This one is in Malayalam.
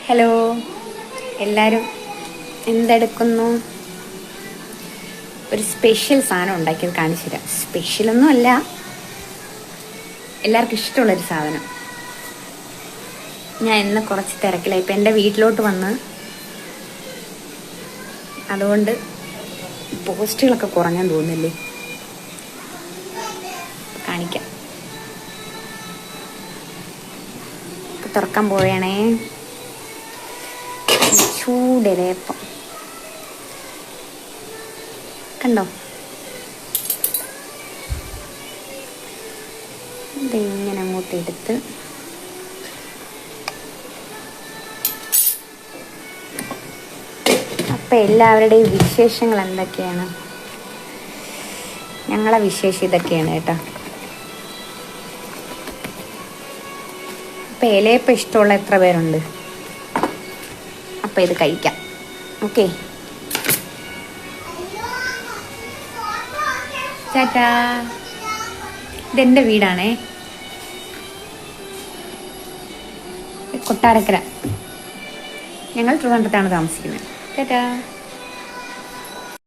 ഹലോ, എല്ലാവരും എന്തെടുക്കുന്നു? ഒരു സ്പെഷ്യൽ സാധനം ഉണ്ടാക്കിയത് കാണിച്ചു തരാം. സ്പെഷ്യലൊന്നും അല്ല, എല്ലാവർക്കും ഇഷ്ടമുള്ളൊരു സാധനം. ഞാൻ ഇന്ന് കുറച്ച് തിരക്കിലായി. ഇപ്പം എൻ്റെ വീട്ടിലോട്ട് വന്ന് അതുകൊണ്ട് പോസ്റ്റുകളൊക്കെ കുറഞ്ഞെന്ന് തോന്നുന്നില്ലേ. കാണിക്കാം. തുറക്കാൻ പോവുകയാണേ. ചൂടിലയപ്പം കണ്ടോ? ഇതിങ്ങനെ അങ്ങോട്ട് എടുത്ത് അപ്പം എല്ലാവരുടെയും വിശേഷങ്ങൾ എന്തൊക്കെയാണ്? ഞങ്ങളെ വിശേഷം ഇതൊക്കെയാണ് കേട്ടോ. അപ്പം ഇലയപ്പം ഇഷ്ടമുള്ള എത്ര പേരുണ്ട്? അപ്പം ഇത് കഴിക്കാം. ഓക്കെ, ചാറ്റാ. ഇതെൻ്റെ വീടാണേ, കൊട്ടാരക്കര. ഞങ്ങൾ ട്രിവാൻഡ്രത്താണ് താമസിക്കുന്നത്. ടാറ്റാ.